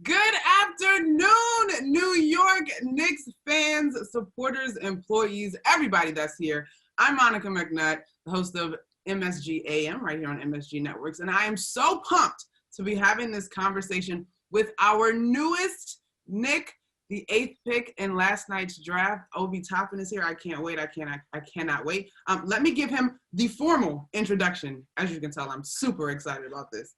Good afternoon, New York Knicks fans, supporters, employees, everybody that's here. I'm Monica McNutt, the host of MSG AM right here on MSG Networks, and I am so pumped to be having this conversation with our newest Knick, the 8th pick in last night's draft. Obi Toppin is here. I can't wait. I cannot wait. Let me give him the formal introduction. As you can tell, I'm super excited about this.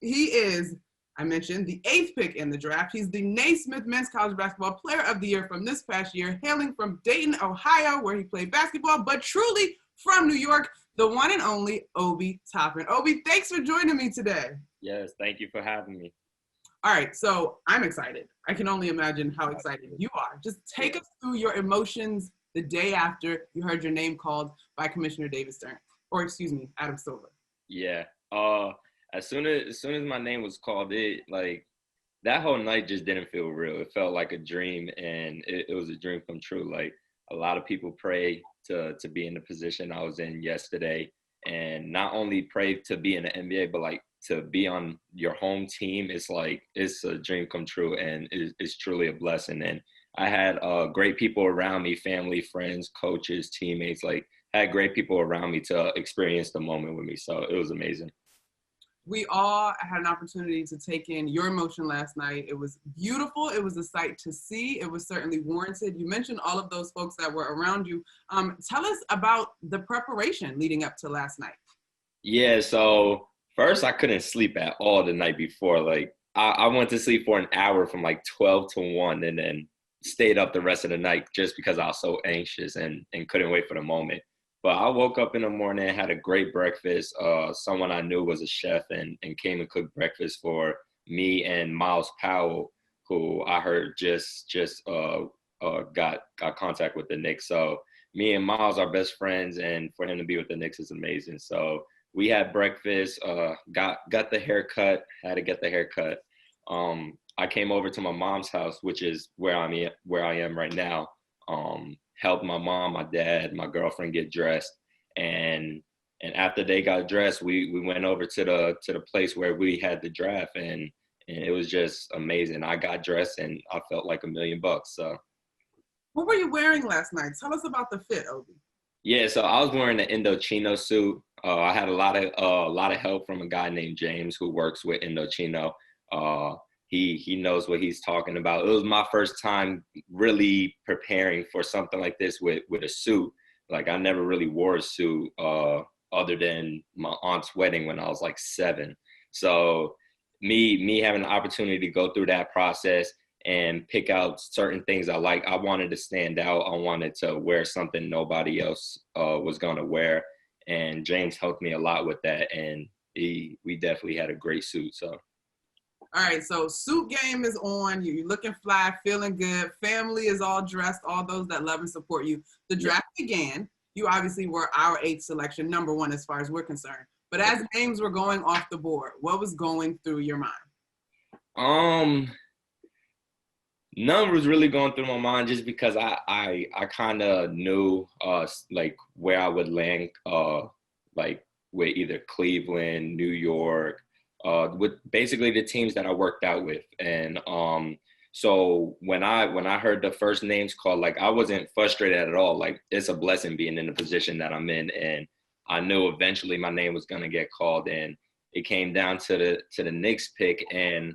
He is, I mentioned, the 8th pick in the draft. He's the Naismith Men's College Basketball Player of the Year from this past year, hailing from Dayton, Ohio, where he played basketball, but truly from New York, the one and only Obi Toppin. Obi, thanks for joining me today. Yes, thank you for having me. All right, so I'm excited. I can only imagine how excited you are. Just take us through your emotions the day after you heard your name called by Commissioner Adam Silver. Yeah. As soon as my name was called, that whole night just didn't feel real. It felt like a dream, and it was a dream come true. Like, a lot of people pray to be in the position I was in yesterday, and not only pray to be in the NBA, but like to be on your home team. It's a dream come true, and it's truly a blessing. And I had great people around me, family, friends, coaches, teammates, had great people around me to experience the moment with me. So it was amazing. We all had an opportunity to take in your emotion last night. It was beautiful. It was a sight to see. It was certainly warranted. You mentioned all of those folks that were around you. Tell us about the preparation leading up to last night. Yeah, so first I couldn't sleep at all the night before. I went to sleep for an hour from 12 to 1 and then stayed up the rest of the night just because I was so anxious and couldn't wait for the moment. But I woke up in the morning, had a great breakfast. Someone I knew was a chef and came and cooked breakfast for me and Miles Powell, who I heard just got contact with the Knicks. So me and Miles are best friends, and for him to be with the Knicks is amazing. So we had breakfast, got the haircut, had to get the haircut. I came over to my mom's house, which is where I am right now. Helped my mom, my dad, my girlfriend get dressed, and after they got dressed, we went over to the place where we had the draft, and it was just amazing. I got dressed and I felt like $1 million. So, what were you wearing last night? Tell us about the fit, Obi. Yeah, so I was wearing an Indochino suit. I had a lot of help from a guy named James who works with Indochino. He knows what he's talking about. It was my first time really preparing for something like this with a suit. I never really wore a suit other than my aunt's wedding when I was 7. So me having the opportunity to go through that process and pick out certain things I like, I wanted to stand out. I wanted to wear something nobody else was going to wear. And James helped me a lot with that. And we definitely had a great suit. So. All right, so suit game is on. You're looking fly, feeling good. Family is all dressed, all those that love and support you. The draft began. You obviously were our 8th selection, number 1 as far as we're concerned. But as names were going off the board, what was going through your mind? None was really going through my mind just because I kind of knew where I would land with either Cleveland, New York, with basically the teams that I worked out with. And so when I heard the first names called, I wasn't frustrated at all. It's a blessing being in the position that I'm in, and I knew eventually my name was going to get called. And it came down to the Knicks pick, and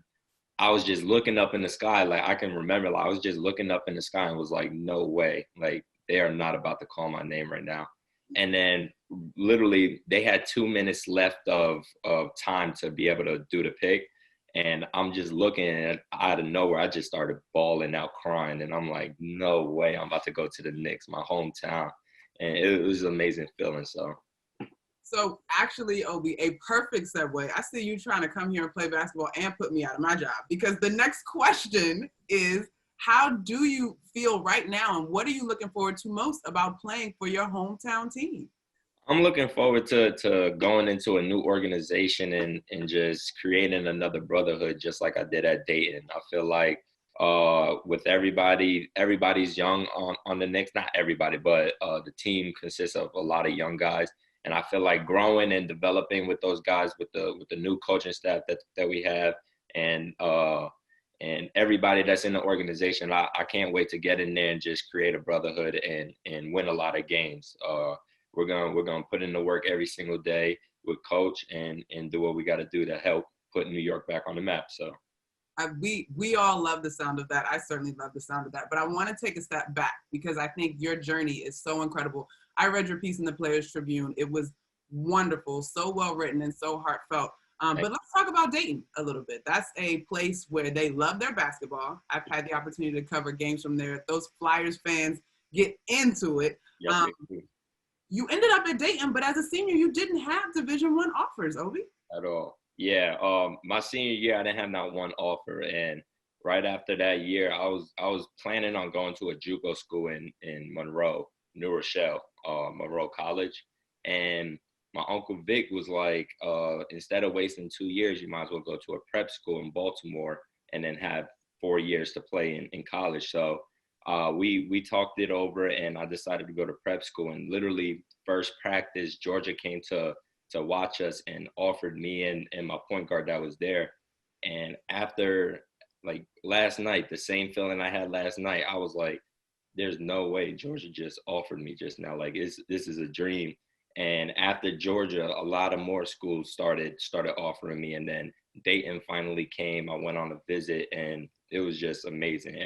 I was just looking up in the sky. I can remember, I was just looking up in the sky and was like, no way. They are not about to call my name right now. And then literally they had 2 minutes left of time to be able to do the pick. And I'm just looking, and out of nowhere, I just started bawling out, crying. And I'm like, no way, I'm about to go to the Knicks, my hometown. And it was an amazing feeling. So actually, Obi, a perfect segue. I see you trying to come here and play basketball and put me out of my job, because the next question is, how do you feel right now, and what are you looking forward to most about playing for your hometown team? I'm looking forward to going into a new organization and just creating another brotherhood, just like I did at Dayton. I feel like with everybody's young on the Knicks. Not everybody, but the team consists of a lot of young guys. And I feel like growing and developing with those guys, with the new coaching staff that we have, and and everybody that's in the organization. I can't wait to get in there and just create a brotherhood and win a lot of games. We're gonna put in the work every single day with coach and do what we got to do to help put New York back on the map. So we all love the sound of that. I certainly love the sound of that. But I want to take a step back because I think your journey is so incredible. I read your piece in the Players Tribune. It was wonderful, so well written and so heartfelt. But let's talk about Dayton a little bit. That's a place where they love their basketball. I've had the opportunity to cover games from there. Those Flyers fans get into it. yes, You ended up at Dayton, but as a senior, you didn't have Division I offers, Obi. at all. Yeah, my senior year, I didn't have not one offer, and right after that year, I was planning on going to a JUCO school in Monroe, New Rochelle, Monroe College, and my uncle Vic was like, instead of wasting 2 years, you might as well go to a prep school in Baltimore and then have 4 years to play in college. So we talked it over, and I decided to go to prep school. And literally, first practice, Georgia came to watch us and offered me and my point guard that was there. And after like last night, the same feeling I had last night, I was like, there's no way Georgia just offered me just now. Like this is a dream. And after Georgia, a lot of more schools started offering me. And then Dayton finally came. I went on a visit, and it was just amazing.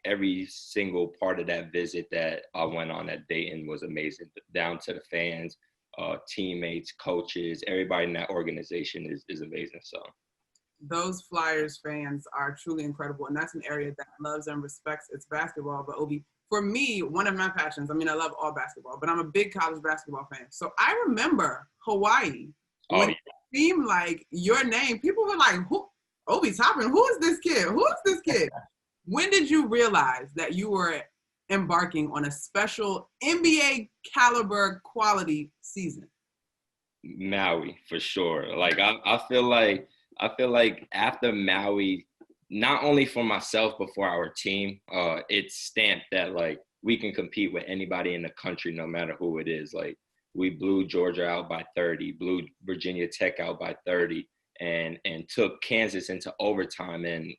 Every single part of that visit that I went on at Dayton was amazing, down to the fans, teammates, coaches, everybody in that organization is amazing. So those Flyers fans are truly incredible, and that's an area that loves and respects its basketball. But Obi, for me, one of my passions, I mean, I love all basketball, but I'm a big college basketball fan. So I remember Hawaii. When it seemed like your name, people were like, who? Obi Toppin, who is this kid? Who is this kid? When did you realize that you were embarking on a special NBA caliber quality season? Maui, for sure. Like I feel like after Maui, not only for myself but for our team, it's stamped that like we can compete with anybody in the country, no matter who it is. Like we blew Georgia out by 30, blew Virginia Tech out by 30, and took Kansas into overtime, and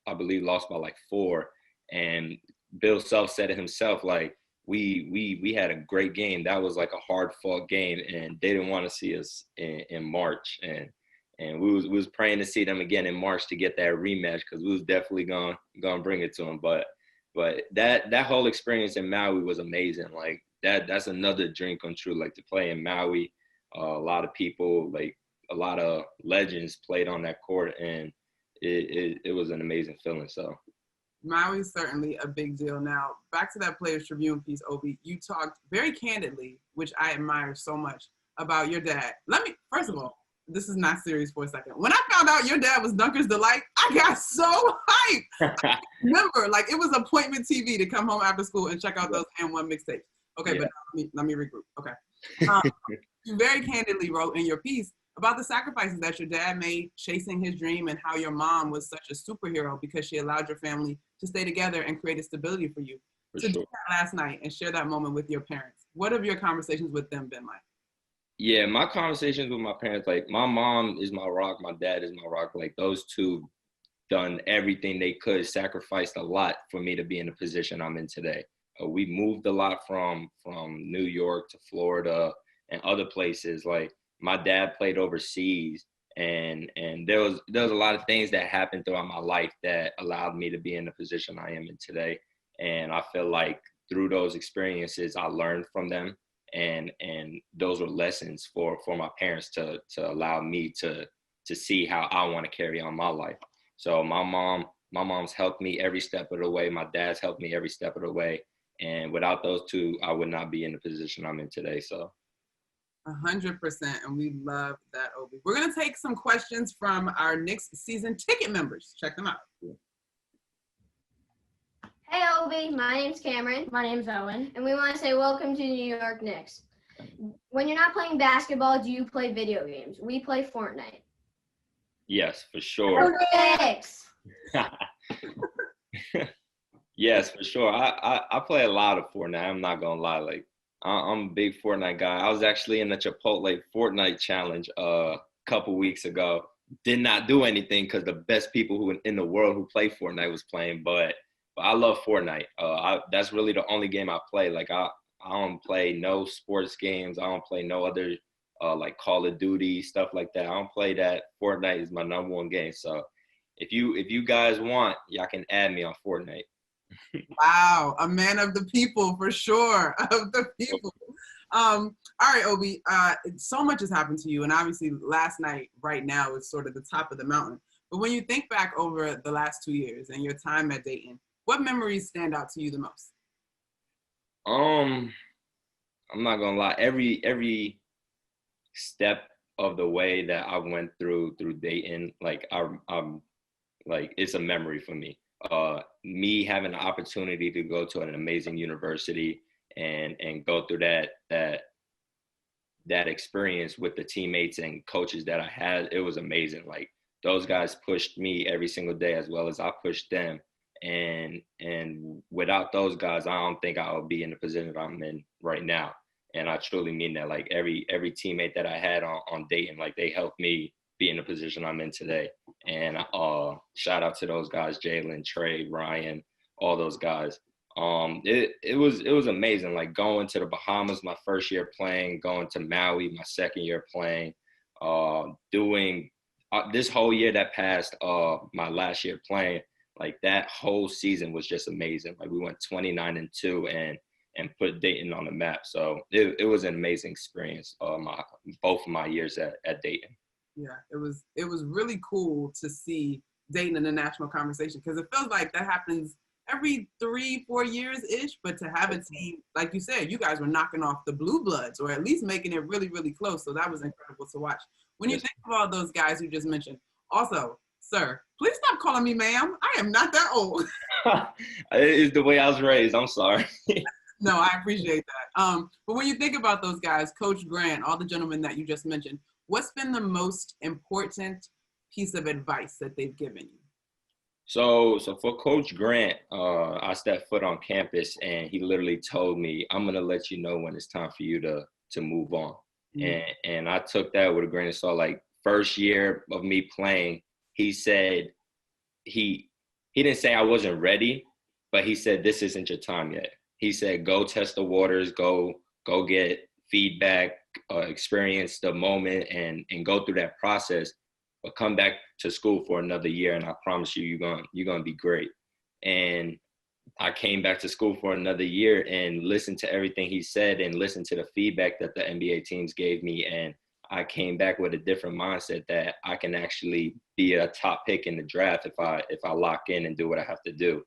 I believe lost by like 4. And Bill Self said it himself, like we had a great game. That was like a hard fought game, and they didn't want to see us in March. And we was praying to see them again in March to get that rematch, because we was definitely gonna bring it to them. But that whole experience in Maui was amazing. Like that's another dream come true. Like to play in Maui, a lot of people, like a lot of legends played on that court, and it was an amazing feeling. So Maui's certainly a big deal. Now, back to that Players Tribune piece, Obi, you talked very candidly, which I admire so much, about your dad. First of all, this is not serious for a second. When I found out your dad was Dunker's Delight, I got so hyped. I remember, like, it was appointment TV to come home after school and check out those N1 mixtapes. Okay, yeah. But let me regroup. Okay. You very candidly wrote in your piece about the sacrifices that your dad made chasing his dream, and how your mom was such a superhero because she allowed your family to stay together and create a stability for you. Do that last night and share that moment with your parents. What have your conversations with them been like? Yeah, my conversations with my parents, like my mom is my rock, my dad is my rock. Like those two done everything they could, sacrificed a lot for me to be in the position I'm in today. We moved a lot from New York to Florida and other places. Like my dad played overseas, and there was a lot of things that happened throughout my life that allowed me to be in the position I am in today. And I feel like through those experiences, I learned from them. And those were lessons for my parents to allow me to see how I want to carry on my life. So my mom's helped me every step of the way. My dad's helped me every step of the way. And without those two, I would not be in the position I'm in today. So 100%. And we love that, Obi. We're going to take some questions from our Knicks season ticket members. Check them out. Hey, Obi. My name's Cameron. My name's Owen. And we want to say welcome to New York Knicks. When you're not playing basketball, do you play video games? We play Fortnite. Yes, for sure. Knicks. Yes, for sure. I play a lot of Fortnite. I'm not gonna lie. Like I'm a big Fortnite guy. I was actually in the Chipotle Fortnite challenge a couple weeks ago. did not do anything because the best people who in the world who play Fortnite was playing. But I love Fortnite. That's really the only game I play. Like I don't play no sports games. I don't play no other like Call of Duty, stuff like that. I don't play that. Fortnite is my number one game. So if you guys want, y'all can add me on Fortnite. Wow, a man of the people for sure. Of the people. All right, Obi. So much has happened to you, and obviously last night, right now, is sort of the top of the mountain. But when you think back over the last 2 years and your time at Dayton, what memories stand out to you the most? I'm not gonna lie. Every step of the way that I went through Dayton, like I'm like it's a memory for me. Me having the opportunity to go to an amazing university and go through that experience with the teammates and coaches that I had, it was amazing. Like those guys pushed me every single day as well as I pushed them. And without those guys, I don't think I would be in the position that I'm in right now. And I truly mean that. Like every teammate that I had on Dayton, like they helped me be in the position I'm in today. And shout out to those guys, Jalen, Trey, Ryan, all those guys. It was amazing. Like going to the Bahamas my first year playing, going to Maui my second year playing, doing this whole year that passed, my last year playing. Like that whole season was just amazing. Like we went 29-2 and put Dayton on the map. So it was an amazing experience. Both of my years at Dayton. Yeah, it was really cool to see Dayton in the national conversation because it feels like that happens every 3-4 years ish. But to have a team, like you said, you guys were knocking off the Blue Bloods or at least making it really, really close. So that was incredible to watch. When you think of all those guys you just mentioned, also, sir, please stop calling me ma'am. I am not that old. It's the way I was raised. I'm sorry. No, I appreciate that. But when you think about those guys, Coach Grant, all the gentlemen that you just mentioned, what's been the most important piece of advice that they've given you? So for Coach Grant, I stepped foot on campus and he literally told me, I'm going to let you know when it's time for you to move on. Mm-hmm. And I took that with a grain of salt. Like first year of me playing, he said, he didn't say I wasn't ready, but he said, this isn't your time yet. He said, go test the waters, go get feedback, experience the moment and go through that process, but come back to school for another year. And I promise you, you're going to be great. And I came back to school for another year and listened to everything he said and listened to the feedback that the NBA teams gave me. And I came back with a different mindset that I can actually be a top pick in the draft if I lock in and do what I have to do.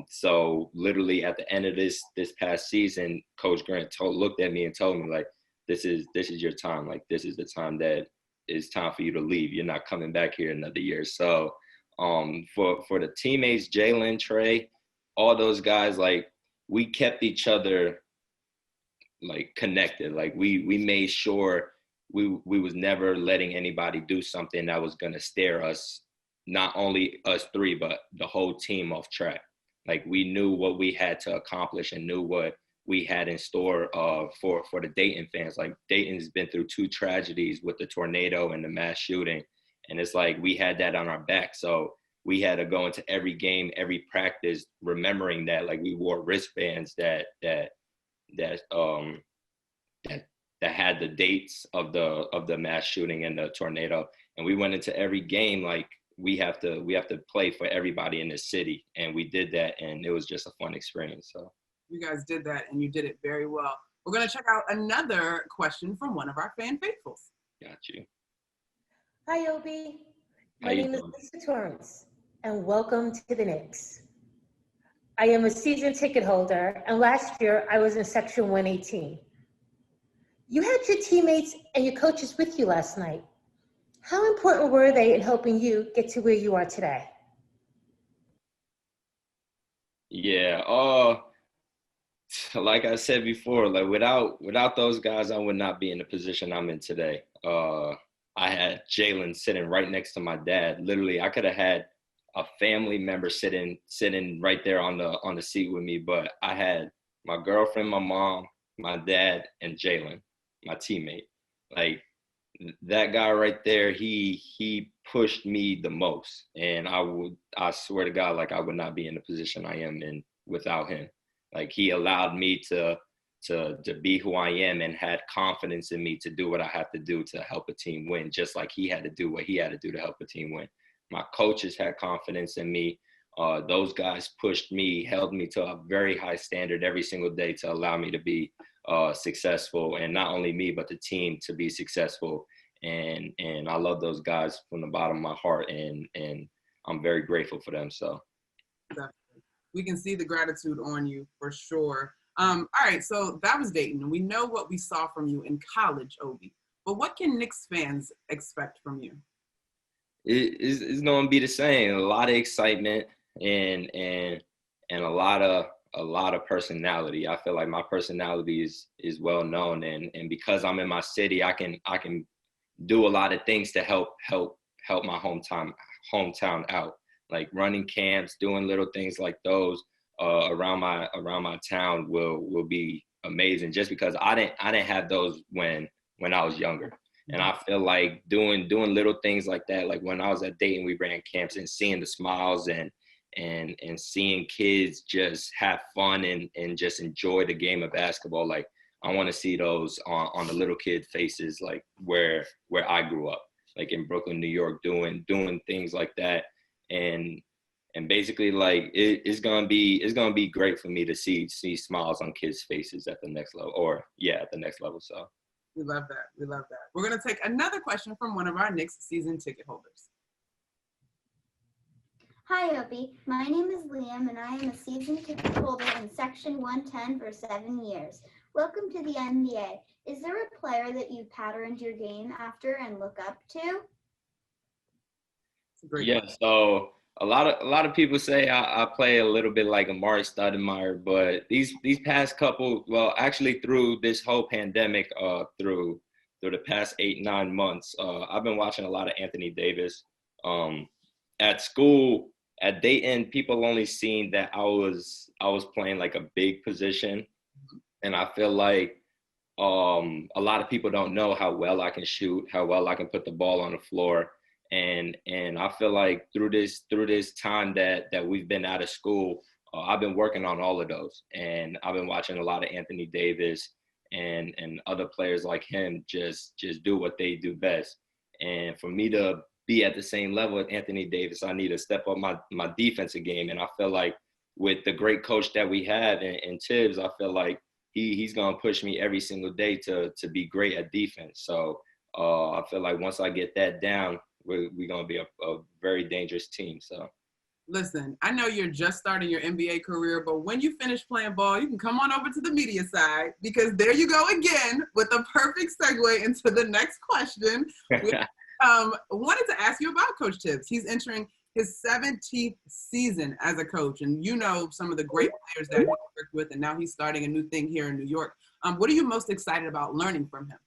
So literally at the end of this past season, Coach Grant looked at me and told me like, this is your time. Like this is the time that it's time for you to leave. You're not coming back here another year. So for the teammates, Jalen, Trey, all those guys, like we kept each other like connected. Like we made sure we was never letting anybody do something that was gonna stare us, not only us three, but the whole team off track. Like we knew what we had to accomplish and knew what we had in store for the Dayton fans. Like Dayton's been through 2 tragedies with the tornado and the mass shooting. And it's like we had that on our back. So we had to go into every game, every practice, remembering that like we wore wristbands that had the dates of the mass shooting and the tornado. And we went into every game like we have to play for everybody in this city. And we did that, and it was just a fun experience. So you guys did that, and you did it very well. We're going to check out another question from one of our fan faithfuls. Got you. Hi, Obi. My name is Lisa Torrance, and welcome to the Knicks. I am a season ticket holder, and last year I was in Section 118. You had your teammates and your coaches with you last night. How important were they in helping you get to where you are today? Yeah, like I said before, like without those guys, I would not be in the position I'm in today. I had Jalen sitting right next to my dad. Literally, I could have had a family member sitting right there on the seat with me, but I had my girlfriend, my mom, my dad, and Jalen, my teammate. Like that guy right there, he pushed me the most, and I swear to God, like I would not be in the position I am in without him. Like he allowed me to be who I am and had confidence in me to do what I have to do to help a team win, just like he had to do what he had to do to help a team win. My coaches had confidence in me. Those guys pushed me, held me to a very high standard every single day to allow me to be successful, and not only me, but the team to be successful. And I love those guys from the bottom of my heart, and I'm very grateful for them. So we can see the gratitude on you for sure. All right, so that was Dayton, and we know what we saw from you in college, Obi. But what can Knicks fans expect from you? It's going to be the same. A lot of excitement and a lot of personality. I feel like my personality is well known, and because I'm in my city, I can do a lot of things to help my hometown out, like running camps, doing little things like those around my town will be amazing. Just because I didn't have those when I was younger. And I feel like doing little things like that, like when I was at Dayton, we ran camps, and seeing the smiles and seeing kids just have fun and just enjoy the game of basketball. Like I want to see those on the little kid faces, like where I grew up, like in Brooklyn, New York, doing things like that. And basically, like it's gonna be great for me to see smiles on kids' faces at the next level, at the next level. So. We love that. We love that. We're going to take another question from one of our Knicks season ticket holders. Hi, Obi. My name is Liam, and I am a season ticket holder in Section 110 for 7 years. Welcome to the NBA. Is there a player that you patterned your game after and look up to? Yeah, so a lot of people say I play a little bit like Amari Stoudemire, but these past couple, well, actually through this whole pandemic, through the past 8-9 months, I've been watching a lot of Anthony Davis. At school, at Dayton, people only seen that I was playing like a big position, and I feel like a lot of people don't know how well I can shoot, how well I can put the ball on the floor. And I feel like through this time that we've been out of school, I've been working on all of those, and I've been watching a lot of Anthony Davis and other players like him just do what they do best. And for me to be at the same level with Anthony Davis, I need to step up my defensive game. And I feel like with the great coach that we have in Tibbs, I feel like he's gonna push me every single day to be great at defense. So I feel like once I get that down, we're going to be a very dangerous team. So, listen, I know you're just starting your NBA career, but when you finish playing ball, you can come on over to the media side, because there you go again with a perfect segue into the next question. We wanted to ask you about Coach Tibbs. He's entering his 17th season as a coach, and you know some of the great players that he worked with, and now he's starting a new thing here in New York. What are you most excited about learning from him?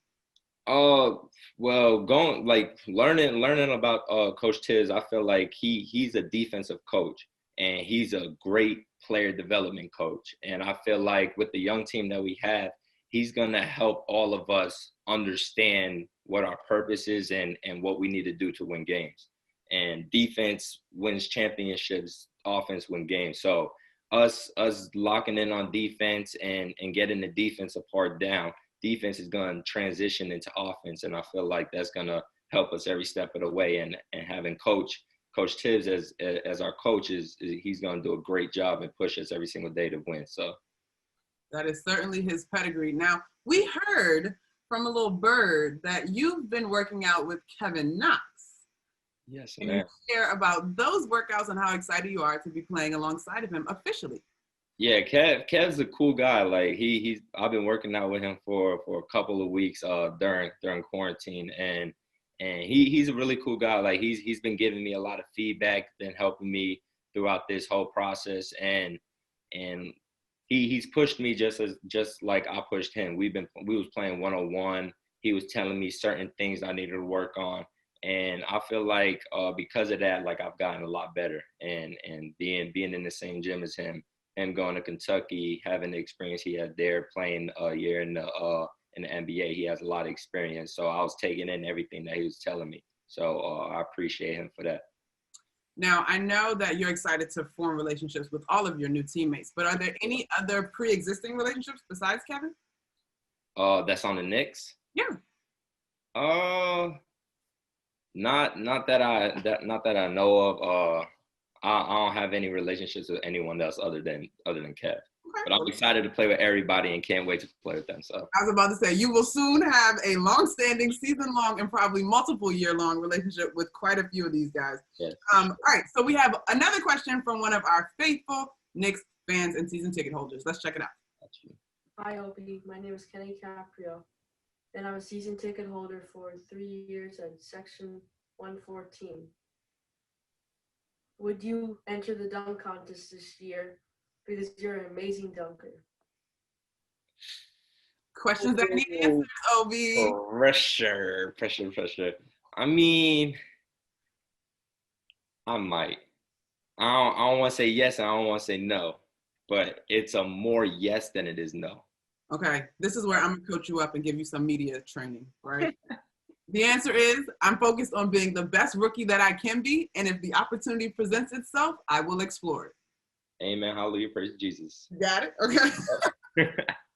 Well, learning about Coach Tibbs, I feel like he's a defensive coach, and he's a great player development coach. And I feel like with the young team that we have, he's gonna help all of us understand what our purpose is and what we need to do to win games. And defense wins championships, offense wins games. So us locking in on defense and getting the defensive part down, defense is going to transition into offense, and I feel like that's going to help us every step of the way. And having Coach Tibbs as our coach he's going to do a great job and push us every single day to win. So that is certainly his pedigree. Now, we heard from a little bird that you've been working out with Kevin Knox. Yes, Can you share about those workouts and how excited you are to be playing alongside of him officially? Yeah, Kev's a cool guy. Like I've been working out with him for a couple of weeks during quarantine, and he's a really cool guy. Like he's been giving me a lot of feedback, been helping me throughout this whole process, and he's pushed me just like I pushed him. We was playing 1-on-1. He was telling me certain things I needed to work on, and I feel like because of that, like I've gotten a lot better, and being in the same gym as him. Him going to Kentucky, having the experience he had there, playing a year in in the NBA. He has a lot of experience. So I was taking in everything that he was telling me. So I appreciate him for that. Now, I know that you're excited to form relationships with all of your new teammates, but are there any other pre-existing relationships besides Kevin? That's on the Knicks? Yeah. Not that I know of. I don't have any relationships with anyone else other than Kev. Okay. But I'm excited to play with everybody and can't wait to play with them. So I was about to say, you will soon have a long-standing, season-long, and probably multiple-year-long relationship with quite a few of these guys. Yes. All right, so we have another question from one of our faithful Knicks fans and season ticket holders. Let's check it out. Hi, Obi. My name is Kenny Caprio, and I'm a season ticket holder for 3 years at Section 114. Would you enter the dunk contest this year? Because you're an amazing dunker. Questions that need answers, Obi. Pressure. I mean, I might. I don't want to say yes, and I don't want to say no, but it's a more yes than it is no. Okay, this is where I'm gonna coach you up and give you some media training, right? The answer is, I'm focused on being the best rookie that I can be, and if the opportunity presents itself, I will explore it. Amen. Hallelujah. Praise Jesus. Got it? Okay.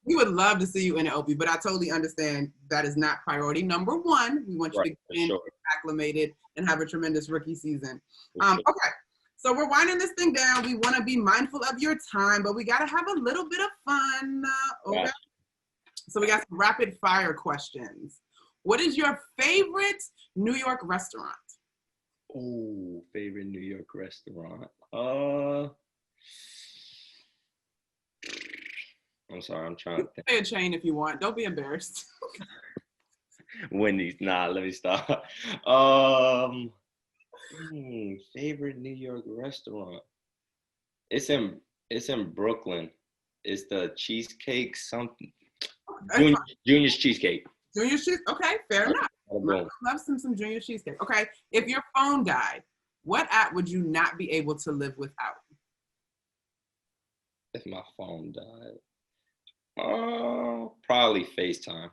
We would love to see you in it, Obi, but I totally understand that is not priority number one. We want you to get in, acclimated, and have a tremendous rookie season. Okay, so we're winding this thing down. We want to be mindful of your time, but we got to have a little bit of fun. Okay. Gotcha. So we got some rapid fire questions. What is your favorite New York restaurant? Oh, favorite New York restaurant. I'm sorry, I'm trying to think. Say a chain if you want. Don't be embarrassed. Wendy's. Nah, let me stop. Favorite New York restaurant. It's in Brooklyn. It's the cheesecake something. Junior's cheesecake. Junior's cheesecake. Okay, fair enough. Love some Junior cheesecake. Okay, if your phone died, what app would you not be able to live without? If my phone died, probably FaceTime.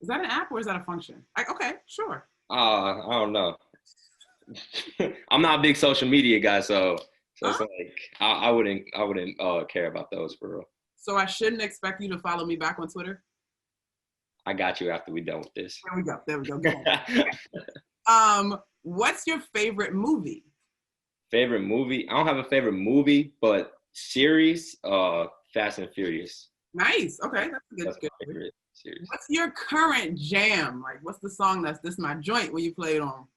Is that an app or is that a function? Okay, sure. I don't know. I'm not a big social media guy, so it's like I wouldn't care about those for real. So I shouldn't expect you to follow me back on Twitter? I got you after we're done with this. There we go. What's your favorite movie? Favorite movie? I don't have a favorite movie, but series, Fast and Furious. Nice. Okay, that's a good favorite series. What's your current jam? Like, what's the song that's this my joint when you play it on?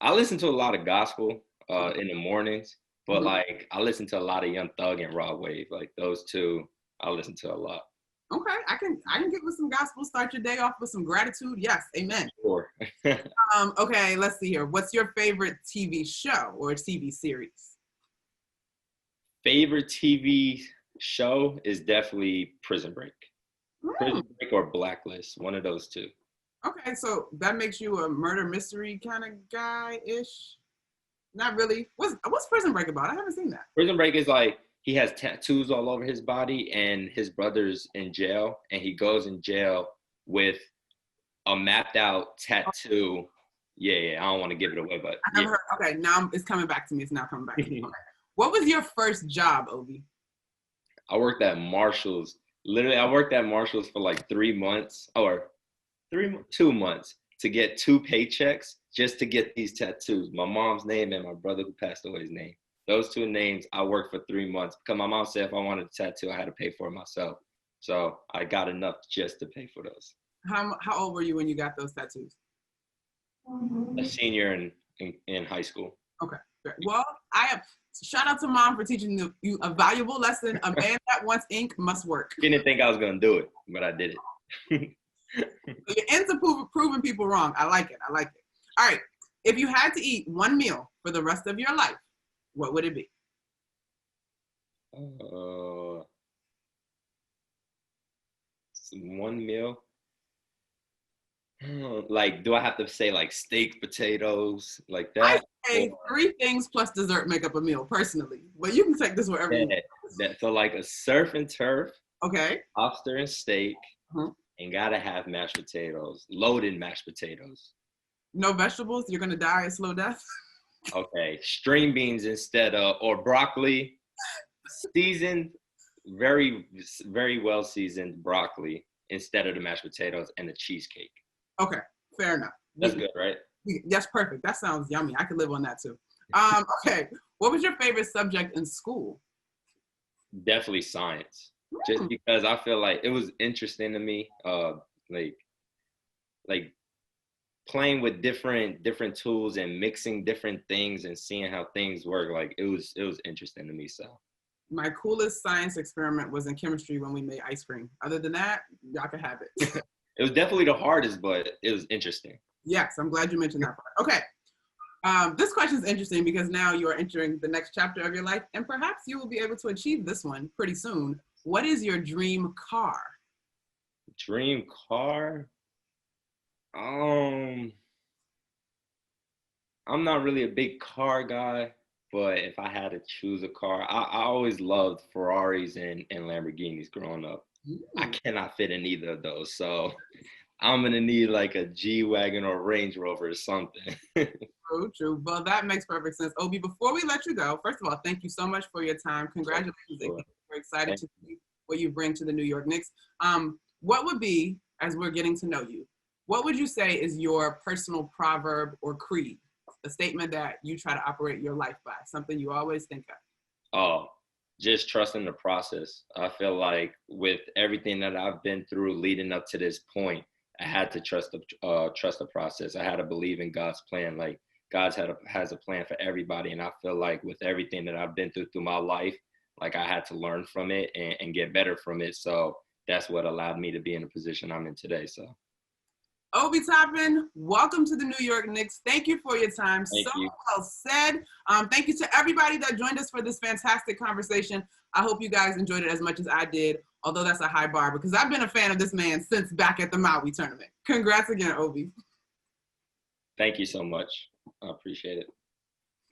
I listen to a lot of gospel in the mornings, but like I listen to a lot of Young Thug and Rod Wave. Like those two, I listen to a lot. Okay, I can get with some gospel. Start your day off with some gratitude. Yes, amen. Sure. Okay, let's see here. What's your favorite TV show or TV series? Favorite TV show is definitely Prison Break. Prison Break or Blacklist, one of those two. Okay, so that makes you a murder mystery kind of guy-ish? Not really. What's Prison Break about? I haven't seen that. Prison Break is like he has tattoos all over his body and his brother's in jail and he goes in jail with a mapped out tattoo. Yeah, I don't want to give it away, but I never heard. Okay, now it's coming back to me. It's now coming back to me. Okay. What was your first job, Obi? I worked at Marshall's. Literally, I worked at Marshall's for like 3 months or 2 months to get 2 paychecks just to get these tattoos. My mom's name and my brother who passed away's name. Those 2 names, I worked for 3 months because my mom said if I wanted a tattoo, I had to pay for it myself. So I got enough just to pay for those. How old were you when you got those tattoos? A senior in high school. Okay. Well, shout out to Mom for teaching you a valuable lesson. A man that wants ink must work. Didn't think I was going to do it, but I did it. So you're into proving people wrong. I like it. All right. If you had to eat one meal for the rest of your life, what would it be? One meal? Like, do I have to say like steak, potatoes, like that? I say 3 things plus dessert make up a meal, personally. But you can take this wherever you want. So like a surf and turf Okay. lobster and steak, Uh-huh. and gotta have mashed potatoes, loaded mashed potatoes. No vegetables? You're going to die a slow death? Okay, string beans instead of, or broccoli, seasoned, very, very well seasoned broccoli instead of the mashed potatoes and the cheesecake. Okay, fair enough. That's good, right? That's perfect. That sounds yummy. I could live on that too. Okay, what was your favorite subject in school? Definitely science. Just because I feel like it was interesting to me, like playing with different tools and mixing different things and seeing how things work. Like it was interesting to me. So My coolest science experiment was in chemistry when we made ice cream. Other than that, y'all can have it. it was definitely the hardest, but it was interesting. Yes, I'm glad you mentioned that part. Okay. This question is interesting because now you are entering the next chapter of your life, and perhaps you will be able to achieve this one pretty soon. What is your dream car? Dream car? I'm not really a big car guy, but if I had to choose a car, I always loved Ferraris and Lamborghinis growing up. I cannot fit in either of those, so I'm gonna need like a G-Wagon or Range Rover or something. True, true. Well, that makes perfect sense. Obi, before we let you go, first of all, thank you so much for your time. Congratulations. Sure. We're excited to see what you bring to the New York Knicks. What would be, as we're getting to know you, what would you say is your personal proverb or creed? A statement that you try to operate your life by, something you always think of. Oh, just trusting the process. I feel like with everything that I've been through leading up to this point, I had to trust the process. I had to believe in God's plan. Like God has a plan for everybody, and I feel like with everything that I've been through my life, like I had to learn from it and get better from it. So that's what allowed me to be in the position I'm in today. So. Obi Toppin, welcome to the New York Knicks. Thank you for your time. Thank you. Well said. Thank you to everybody that joined us for this fantastic conversation. I hope you guys enjoyed it as much as I did, although that's a high bar because I've been a fan of this man since back at the Maui tournament. Congrats again, Obi. Thank you so much. I appreciate it.